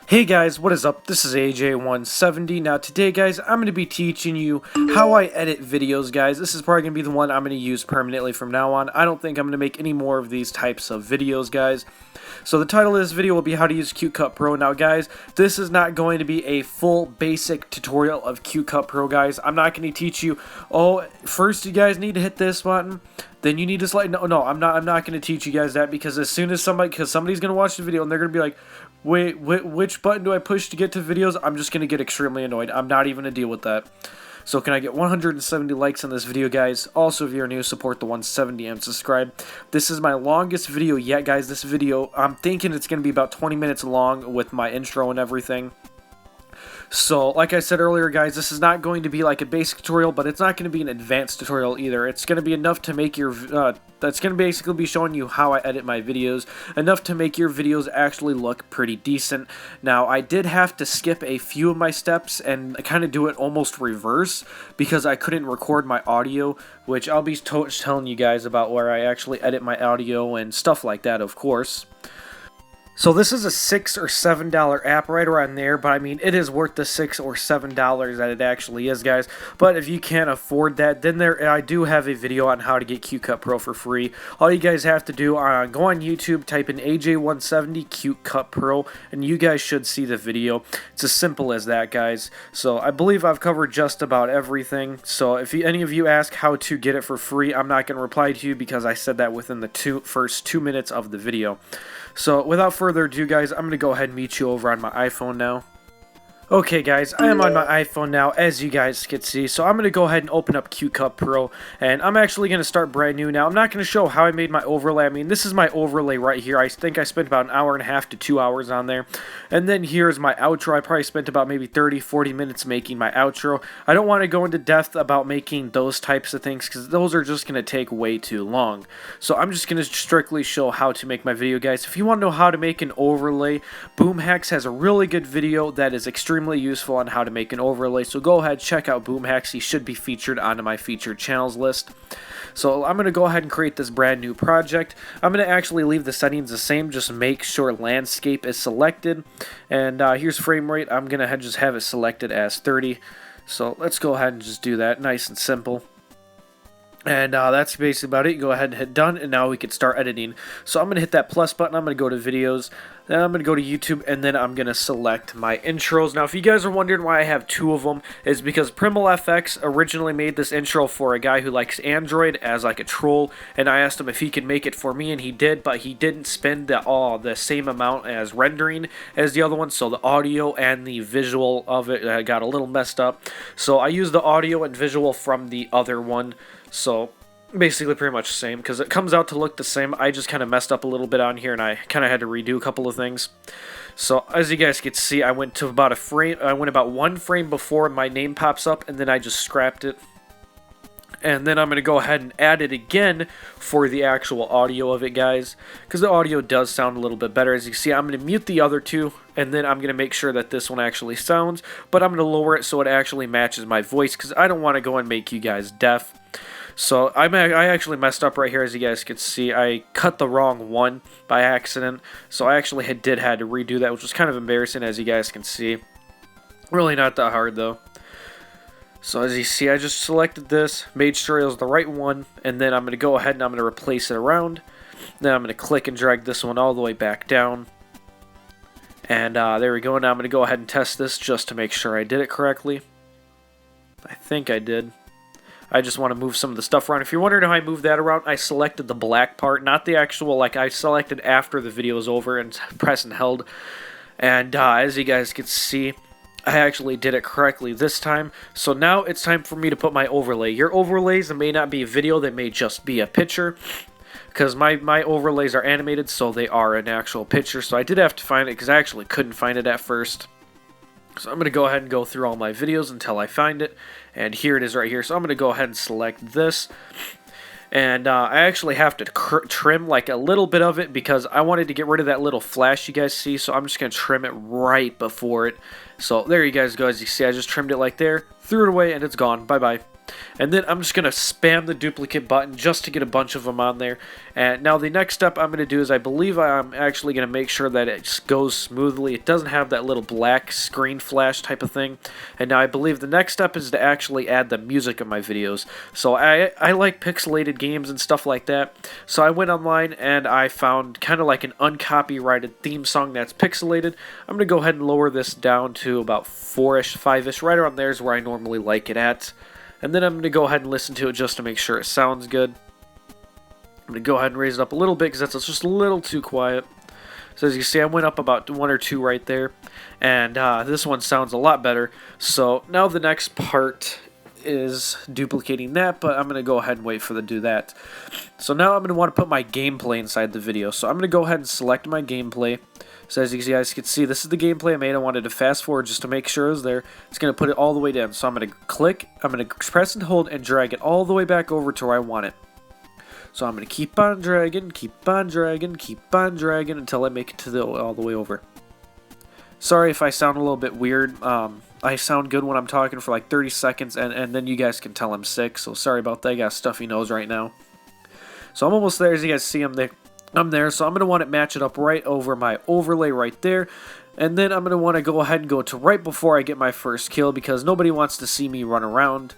Hey guys, what is up? This is AJ170. Now today guys, I'm going to be teaching you how I edit videos guys. This is probably going to be the one I'm going to use permanently from now on. I don't think I'm going to make any more of these types of videos guys. So the title of this video will be how to use CuteCut Pro. Now guys, this is not going to be a full basic tutorial of CuteCut Pro guys. I'm not going to teach you, oh, first you guys need to hit this button, then you need to slide. No, I'm not going to teach you guys that, because as soon as somebody's going to watch the video and they're going to be like, wait, which button do I push to get to videos? I'm just going to get extremely annoyed. I'm not even going to deal with that. So can I get 170 likes on this video, guys? Also, if you're new, support the 170 and subscribe. This is my longest video yet, guys. This video, I'm thinking it's going to be about 20 minutes long with my intro and everything. So, like I said earlier, guys, this is not going to be like a basic tutorial, but it's not going to be an advanced tutorial either. It's going to be enough to make your, that's going to basically be showing you how I edit my videos, enough to make your videos actually look pretty decent. Now, I did have to skip a few of my steps and kind of do it almost reverse, because I couldn't record my audio, which I'll be telling you guys about where I actually edit my audio and stuff like that, of course. So this is a $6 or $7 app right around there, but I mean, it is worth the $6 or $7 that it actually is, guys. But if you can't afford that, then I do have a video on how to get CuteCut Pro for free. All you guys have to do, go on YouTube, type in AJ170 CuteCut Pro, and you guys should see the video. It's as simple as that, guys. So I believe I've covered just about everything. So if any of you ask how to get it for free, I'm not going to reply to you, because I said that within the first 2 minutes of the video. So without further ado, guys, I'm going to go ahead and meet you over on my iPhone now. Okay guys, I am on my iPhone now, as you guys can see, so I'm going to go ahead and open up CuteCut Pro, and I'm actually going to start brand new now. I'm not going to show how I made my overlay. I mean, this is my overlay right here. I think I spent about an hour and a half to 2 hours on there, and then here's my outro. I probably spent about maybe 30-40 minutes making my outro. I don't want to go into depth about making those types of things, because those are just going to take way too long. So I'm just going to strictly show how to make my video, guys. If you want to know how to make an overlay, BoomHacks has a really good video that is extremely useful on how to make an overlay, so go ahead, check out BoomHacks. He should be featured onto my featured channels list. So I'm going to go ahead and create this brand new project. I'm going to actually leave the settings the same, just make sure landscape is selected, and here's frame rate. I'm going to just have it selected as 30. So let's go ahead and just do that, nice and simple. And that's basically about it. Go ahead and hit done, and now we can start editing. So I'm going to hit that plus button. I'm going to go to videos, then I'm going to go to YouTube, and then I'm going to select my intros. Now, if you guys are wondering why I have two of them, is because PrimalFX originally made this intro for a guy who likes Android as like a troll, and I asked him if he could make it for me, and he did, but he didn't spend the same amount as rendering as the other one, so the audio and the visual of it got a little messed up. So I used the audio and visual from the other one. So basically pretty much the same, because it comes out to look the same. I just kind of messed up a little bit on here, and I kind of had to redo a couple of things. So as you guys can see, I went to about a frame. I went about one frame before my name pops up, and then I just scrapped it. And then I'm going to go ahead and add it again for the actual audio of it, guys, because the audio does sound a little bit better. As you can see, I'm going to mute the other two, and then I'm going to make sure that this one actually sounds, but I'm going to lower it so it actually matches my voice, because I don't want to go and make you guys deaf. So I actually messed up right here, as you guys can see. I cut the wrong one by accident, so I actually had to redo that, which was kind of embarrassing, as you guys can see. Really not that hard, though. So as you see, I just selected this, made sure it was the right one, and then I'm going to go ahead and I'm going to replace it around. Then I'm going to click and drag this one all the way back down. And there we go. Now I'm going to go ahead and test this just to make sure I did it correctly. I think I did. I just want to move some of the stuff around. If you're wondering how I moved that around, I selected the black part, not the actual, like I selected after the video was over and press and held. And as you guys can see, I actually did it correctly this time. So now it's time for me to put my overlay. Your overlays, it may not be a video, they may just be a picture, because my overlays are animated, so they are an actual picture. So I did have to find it, because I actually couldn't find it at first. So I'm going to go ahead and go through all my videos until I find it, and here it is right here. So I'm going to go ahead and select this, and I actually have to trim like a little bit of it, because I wanted to get rid of that little flash you guys see, so I'm just going to trim it right before it. So there you guys go. As you see, I just trimmed it like there, threw it away, and it's gone. Bye-bye. And then I'm just going to spam the duplicate button just to get a bunch of them on there. And now the next step I'm going to do is I believe I'm actually going to make sure that it goes smoothly. It doesn't have that little black screen flash type of thing. And now I believe the next step is to actually add the music of my videos. So I like pixelated games and stuff like that. So I went online and I found kind of like an uncopyrighted theme song that's pixelated. I'm going to go ahead and lower this down to about 4-ish, 5-ish. Right around there is where I normally like it at. And then I'm going to go ahead and listen to it just to make sure it sounds good. I'm going to go ahead and raise it up a little bit because that's just a little too quiet. So as you see, I went up about 1 or 2 right there. And this one sounds a lot better. So now the next part is duplicating that, but I'm going to go ahead and wait for them to do that. So now I'm going to want to put my gameplay inside the video. So I'm going to go ahead and select my gameplay. So as you guys can see, this is the gameplay I made. I wanted to fast forward just to make sure it was there. It's going to put it all the way down. So I'm going to click, I'm going to press and hold and drag it all the way back over to where I want it. So I'm going to keep on dragging, keep on dragging, keep on dragging until I make it to all the way over. Sorry if I sound a little bit weird. I sound good when I'm talking for like 30 seconds and then you guys can tell I'm sick. So sorry about that. I got a stuffy nose right now. So I'm almost there. As you guys see, I'm there, so I'm going to want to match it up right over my overlay right there. And then I'm going to want to go ahead and go to right before I get my first kill because nobody wants to see me run around.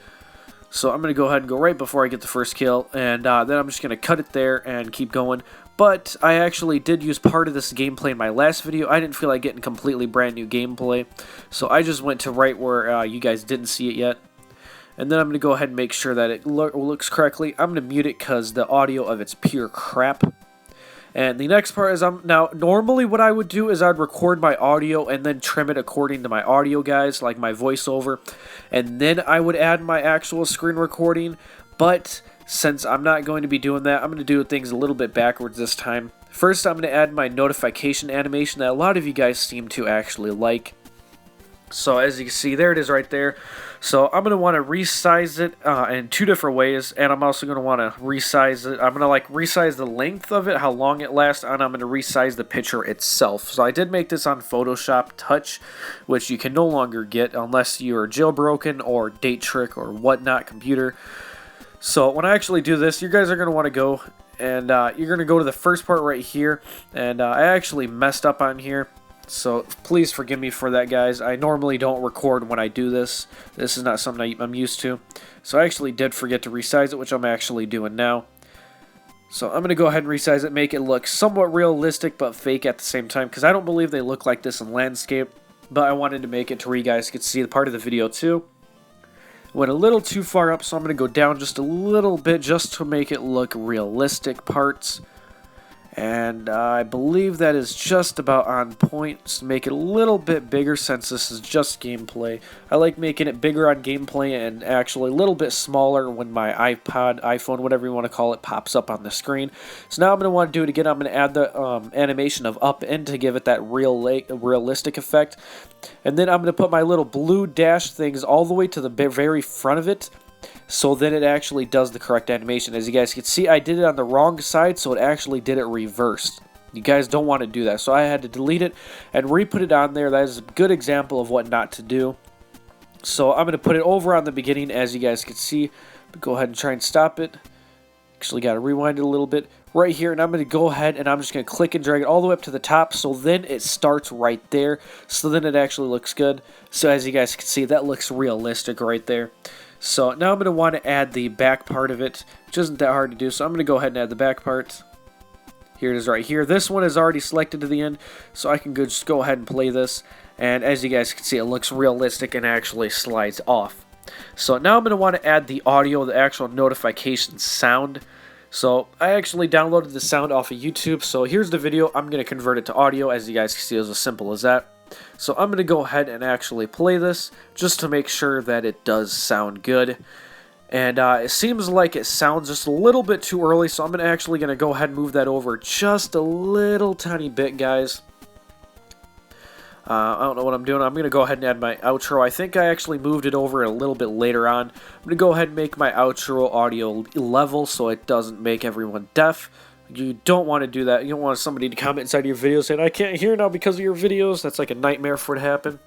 So I'm going to go ahead and go right before I get the first kill. And then I'm just going to cut it there and keep going. But I actually did use part of this gameplay in my last video. I didn't feel like getting completely brand new gameplay. So I just went to right where you guys didn't see it yet. And then I'm going to go ahead and make sure that it looks correctly. I'm going to mute it because the audio of it's pure crap. And the next part is now normally what I would do is I'd record my audio and then trim it according to my audio guys, like my voiceover, and then I would add my actual screen recording. But since I'm not going to be doing that, I'm going to do things a little bit backwards this time. First, I'm going to add my notification animation that a lot of you guys seem to actually like. So as you can see, there it is right there. So I'm going to want to resize it in 2 different ways, and I'm also going to want to resize it. I'm going to resize the length of it, how long it lasts, and I'm going to resize the picture itself. So I did make this on Photoshop Touch, which you can no longer get unless you're jailbroken or date trick or whatnot computer. So when I actually do this, you guys are going to want to go, and you're going to go to the first part right here, and I actually messed up on here. So please forgive me for that, guys. I normally don't record when I do this. This is not something I'm used to. So I actually did forget to resize it, which I'm actually doing now. So I'm going to go ahead and resize it, make it look somewhat realistic but fake at the same time, because I don't believe they look like this in landscape. But I wanted to make it to where you guys could see the part of the video too. Went a little too far up, so I'm going to go down just a little bit just to make it look realistic parts. And I believe that is just about on point. Just make it a little bit bigger since this is just gameplay. I like making it bigger on gameplay and actually a little bit smaller when my iPod, iPhone, whatever you want to call it, pops up on the screen. So now I'm going to want to do it again. I'm going to add the animation of up in to give it that realistic effect. And then I'm going to put my little blue dash things all the way to the very front of it. So then it actually does the correct animation. As you guys can see, I did it on the wrong side, so it actually did it reversed. You guys don't want to do that. So I had to delete it and re-put it on there. That is a good example of what not to do. So I'm going to put it over on the beginning, as you guys can see. Go ahead and try and stop it. Actually got to rewind it a little bit right here. And I'm going to go ahead and I'm just going to click and drag it all the way up to the top. So then it starts right there. So then it actually looks good. So as you guys can see, that looks realistic right there. So now I'm going to want to add the back part of it, which isn't that hard to do. So I'm going to go ahead and add the back part. Here it is right here. This one is already selected to the end, so I can just go ahead and play this. And as you guys can see, it looks realistic and actually slides off. So now I'm going to want to add the audio, the actual notification sound. So I actually downloaded the sound off of YouTube. So here's the video. I'm going to convert it to audio. As you guys can see, it's as simple as that. So I'm going to go ahead and actually play this just to make sure that it does sound good. And it seems like it sounds just a little bit too early, so I'm actually going to go ahead and move that over just a little tiny bit, guys. I don't know what I'm doing. I'm going to go ahead and add my outro. I think I actually moved it over a little bit later on. I'm going to go ahead and make my outro audio level so it doesn't make everyone deaf. You don't want to do that. You don't want somebody to comment inside of your video saying, I can't hear now because of your videos. That's like a nightmare for it to happen.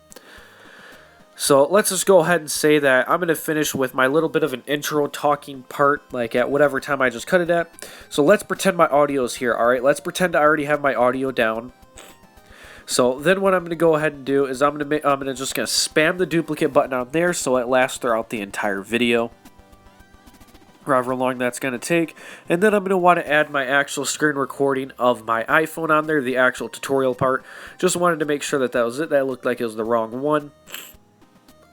So let's just go ahead and say that I'm going to finish with my little bit of an intro talking part, like at whatever time I just cut it at. So let's pretend my audio is here, alright? Let's pretend I already have my audio down. So then what I'm going to go ahead and do is I'm just going to spam the duplicate button on there so it lasts throughout the entire video, however long that's going to take. And then I'm going to want to add my actual screen recording of my iPhone on there, the actual tutorial part. Just wanted to make sure that that was it. That looked like it was the wrong one,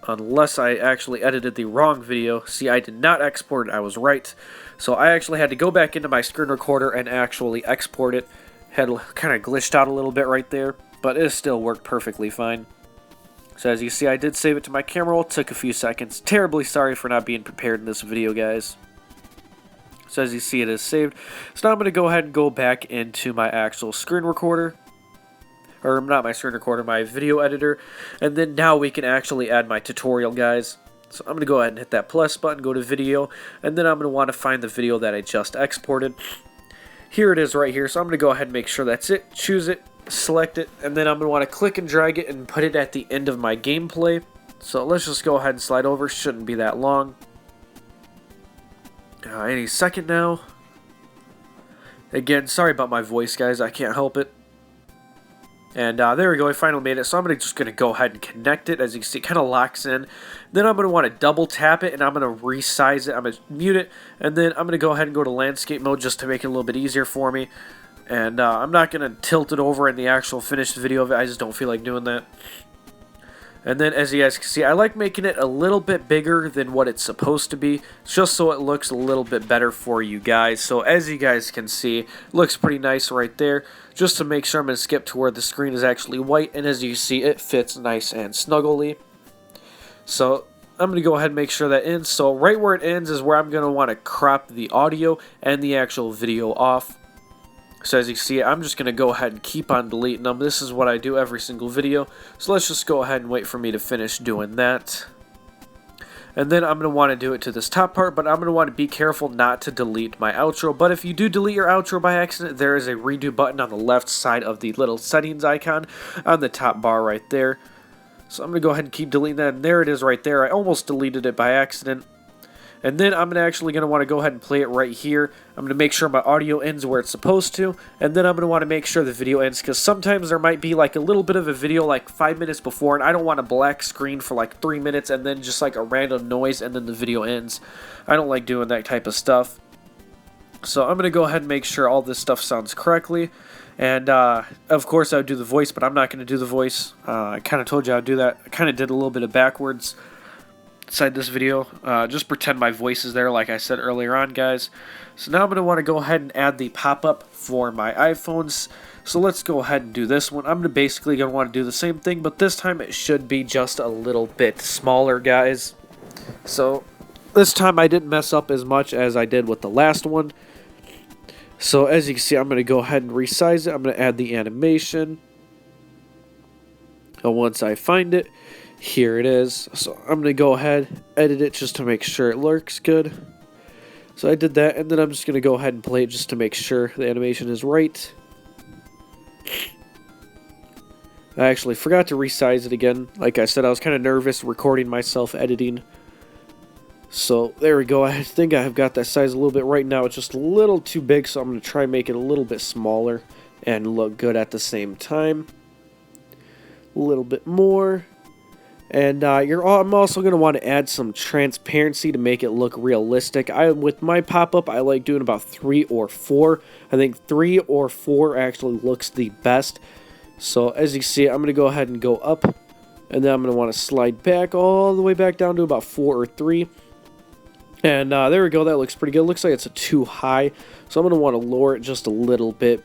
unless I actually edited the wrong video. See, I did not export it, I was right. So I actually had to go back into my screen recorder and actually export it. Had kind of glitched out a little bit right there, but it still worked perfectly fine. So as you see, I did save it to my camera roll. It took a few seconds. Terribly sorry for not being prepared in this video, guys. So as you see, it is saved. So now I'm going to go ahead and go back into my actual screen recorder. Or not my screen recorder, my video editor. And then now we can actually add my tutorial, guys. So I'm going to go ahead and hit that plus button, go to video. And then I'm going to want to find the video that I just exported. Here it is right here. So I'm going to go ahead and make sure that's it. Choose it, select it. And then I'm going to want to click and drag it and put it at the end of my gameplay. So let's just go ahead and slide over. Shouldn't be that long. Any second now. Again, sorry about my voice, guys. I can't help it. And there we go. I finally made it. So I'm just going to go ahead and connect it. As you can see, it kind of locks in. Then I'm going to want to double tap it, and I'm going to resize it. I'm going to mute it. And then I'm going to go ahead and go to landscape mode just to make it a little bit easier for me. And I'm not going to tilt it over in the actual finished video of it. I just don't feel like doing that. And then as you guys can see, I like making it a little bit bigger than what it's supposed to be, just so it looks a little bit better for you guys. So as you guys can see, it looks pretty nice right there. Just to make sure, I'm going to skip to where the screen is actually white, and as you see, it fits nice and snuggly. So I'm going to go ahead and make sure that ends. So right where it ends is where I'm going to want to crop the audio and the actual video off. So as you see, I'm just going to go ahead and keep on deleting them. This is what I do every single video. So let's just go ahead and wait for me to finish doing that. And then I'm going to want to do it to this top part, but I'm going to want to be careful not to delete my outro. But if you do delete your outro by accident, there is a redo button on the left side of the little settings icon on the top bar right there. So I'm going to go ahead and keep deleting that, and there it is right there. I almost deleted it by accident. And then I'm actually going to want to go ahead and play it right here. I'm going to make sure my audio ends where it's supposed to. And then I'm going to want to make sure the video ends, because sometimes there might be like a little bit of a video like 5 minutes before, and I don't want a black screen for like 3 minutes and then just like a random noise and then the video ends. I don't like doing that type of stuff. So I'm going to go ahead and make sure all this stuff sounds correctly. And of course I would do the voice, but I'm not going to do the voice. I kind of told you I would do that. I kind of did a little bit of backwards inside this video. Just pretend my voice is there like I said earlier on, guys. So now I'm going to want to go ahead and add the pop-up for my iPhones. So let's go ahead and do this one. I'm basically going to want to do the same thing, but this time it should be just a little bit smaller, guys. So this time I didn't mess up as much as I did with the last one. So as you can see, I'm going to go ahead and resize it. I'm going to add the animation. And once I find it, here it is. So I'm going to go ahead, edit it just to make sure it looks good. So I did that, and then I'm just going to go ahead and play it just to make sure the animation is right. I actually forgot to resize it again. Like I said, I was kind of nervous recording myself editing. So there we go. I think I've got that size a little bit right now. It's just a little too big, so I'm going to try and make it a little bit smaller and look good at the same time. A little bit more. And I'm also going to want to add some transparency to make it look realistic. With my pop-up, I like doing about 3 or 4. I think 3 or 4 actually looks the best. So as you see, I'm going to go ahead and go up. And then I'm going to want to slide back all the way back down to about 4 or 3. And there we go. That looks pretty good. It looks like it's too high. So I'm going to want to lower it just a little bit.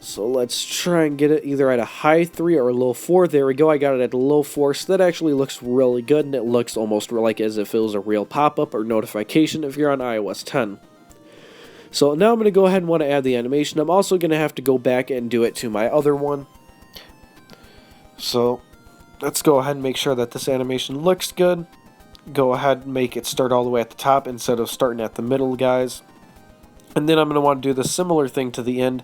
So let's try and get it either at a high 3 or a low 4. There we go. I got it at a low 4. So that actually looks really good. And it looks almost like as if it was a real pop-up or notification if you're on iOS 10. So now I'm going to go ahead and want to add the animation. I'm also going to have to go back and do it to my other one. So let's go ahead and make sure that this animation looks good. Go ahead and make it start all the way at the top instead of starting at the middle, guys. And then I'm going to want to do the similar thing to the end.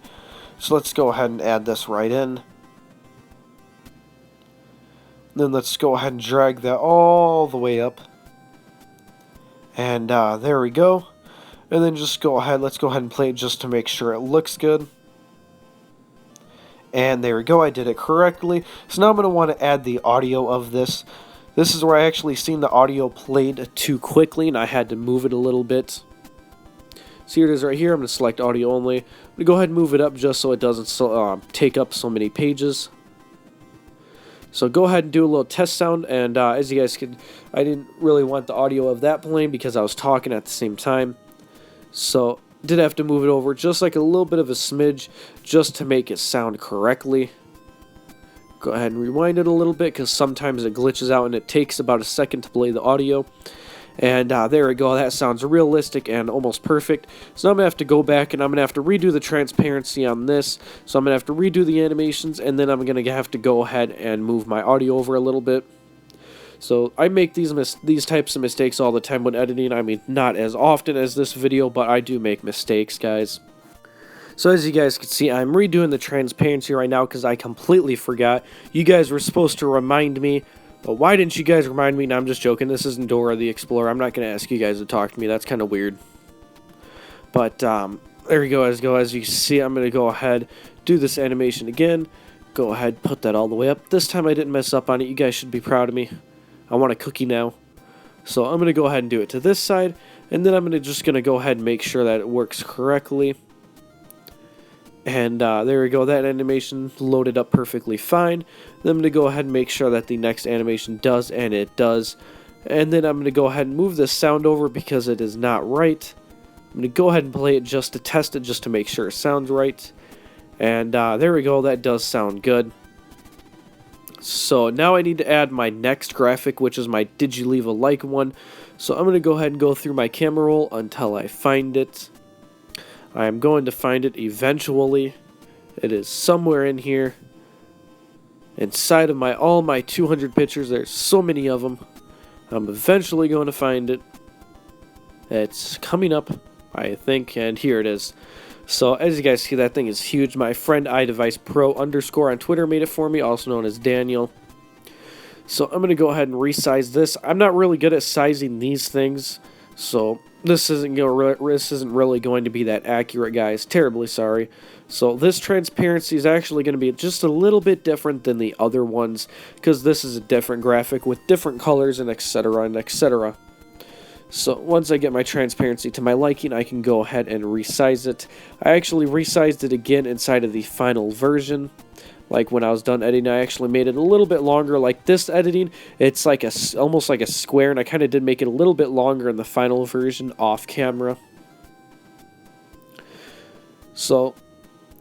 So let's go ahead and add this right in. Then let's go ahead and drag that all the way up. And there we go. And then just let's go ahead and play it just to make sure it looks good. And there we go, I did it correctly. So now I'm going to want to add the audio of this. This is where I actually seen the audio played too quickly and I had to move it a little bit. So here it is right here. I'm going to select audio only. I'm going to go ahead and move it up just so it doesn't take up so many pages. So go ahead and do a little test sound, and as you guys can, I didn't really want the audio of that playing because I was talking at the same time. So did have to move it over just like a little bit of a smidge just to make it sound correctly. Go ahead and rewind it a little bit because sometimes it glitches out and it takes about a second to play the audio. And there we go, that sounds realistic and almost perfect. So now I'm going to have to go back and I'm going to have to redo the transparency on this. So I'm going to have to redo the animations, and then I'm going to have to go ahead and move my audio over a little bit. So I make these types of mistakes all the time when editing. I mean, not as often as this video, but I do make mistakes, guys. So as you guys can see, I'm redoing the transparency right now because I completely forgot. You guys were supposed to remind me. But why didn't you guys remind me? No, I'm just joking. This isn't Dora the Explorer. I'm not going to ask you guys to talk to me. That's kind of weird. But there we go. As you can see, I'm going to go ahead, do this animation again. Go ahead, put that all the way up. This time I didn't mess up on it. You guys should be proud of me. I want a cookie now. So I'm going to go ahead and do it to this side. And then I'm just going to go ahead and make sure that it works correctly. And there we go, that animation loaded up perfectly fine. Then I'm going to go ahead and make sure that the next animation does, and it does. And then I'm going to go ahead and move this sound over because it is not right. I'm going to go ahead and play it just to test it, just to make sure it sounds right. And there we go, that does sound good. So now I need to add my next graphic, which is my Did You Leave a Like one. So I'm going to go ahead and go through my camera roll until I find it. I am going to find it eventually. It is somewhere in here. Inside of all my 200 pictures. There's so many of them. I'm eventually going to find it. It's coming up, I think, and here it is. So as you guys see, that thing is huge. My friend iDevicePro _ on Twitter made it for me, also known as Daniel. So I'm going to go ahead and resize this. I'm not really good at sizing these things, so this isn't really going to be that accurate, guys. Terribly sorry. So this transparency is actually going to be just a little bit different than the other ones, because this is a different graphic with different colors and etc. and etc. So once I get my transparency to my liking, I can go ahead and resize it. I actually resized it again inside of the final version. Like when I was done editing, I actually made it a little bit longer. Like this editing, it's like almost like a square, and I kind of did make it a little bit longer in the final version off camera. So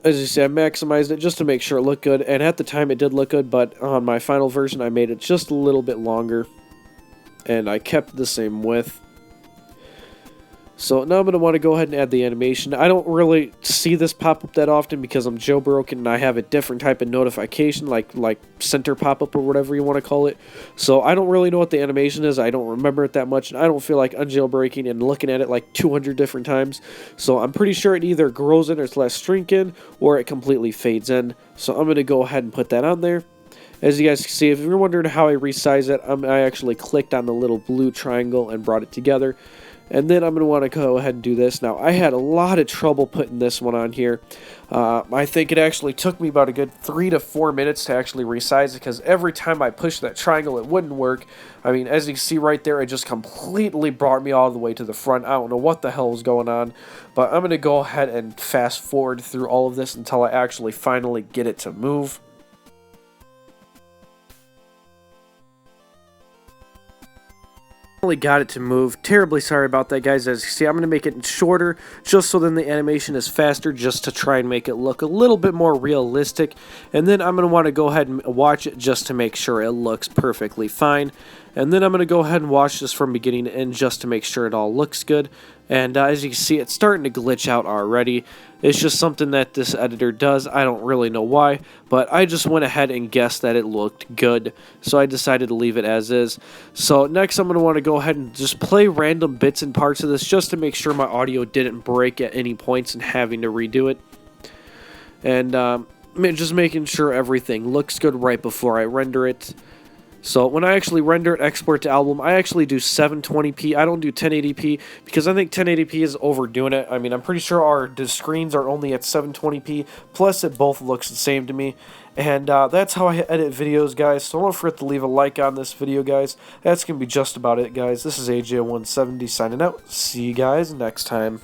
as you see, I maximized it just to make sure it looked good, and at the time it did look good, but on my final version I made it just a little bit longer, and I kept the same width. So now I'm going to want to go ahead and add the animation. I don't really see this pop up that often because I'm jailbroken and I have a different type of notification, like center pop-up or whatever you want to call it. So I don't really know what the animation is. I don't remember it that much, and I don't feel like unjailbreaking and looking at it like 200 different times. So I'm pretty sure it either grows in or it's less shrink in, or it completely fades in. So I'm going to go ahead and put that on there. As you guys can see, if you're wondering how I resize it, I actually clicked on the little blue triangle and brought it together. And then I'm going to want to go ahead and do this. Now, I had a lot of trouble putting this one on here. I think it actually took me about a good 3 to 4 minutes to actually resize it, because every time I pushed that triangle, it wouldn't work. I mean, as you can see right there, it just completely brought me all the way to the front. I don't know what the hell was going on, but I'm going to go ahead and fast forward through all of this until I actually finally get it to move. Got it to move. Terribly sorry about that, guys. As you see, I'm going to make it shorter just so then the animation is faster, just to try and make it look a little bit more realistic. And then I'm going to want to go ahead and watch it just to make sure it looks perfectly fine. And then I'm going to go ahead and watch this from beginning to end just to make sure it all looks good. And as you can see, it's starting to glitch out already. It's just something that this editor does. I don't really know why, but I just went ahead and guessed that it looked good, so I decided to leave it as is. So next I'm going to want to go ahead and just play random bits and parts of this just to make sure my audio didn't break at any points and having to redo it. And just making sure everything looks good right before I render it. So when I actually render and export to album, I actually do 720p. I don't do 1080p because I think 1080p is overdoing it. I mean, I'm pretty sure the screens are only at 720p, plus it both looks the same to me. And that's how I edit videos, guys. So don't forget to leave a like on this video, guys. That's going to be just about it, guys. This is AJ170 signing out. See you guys next time.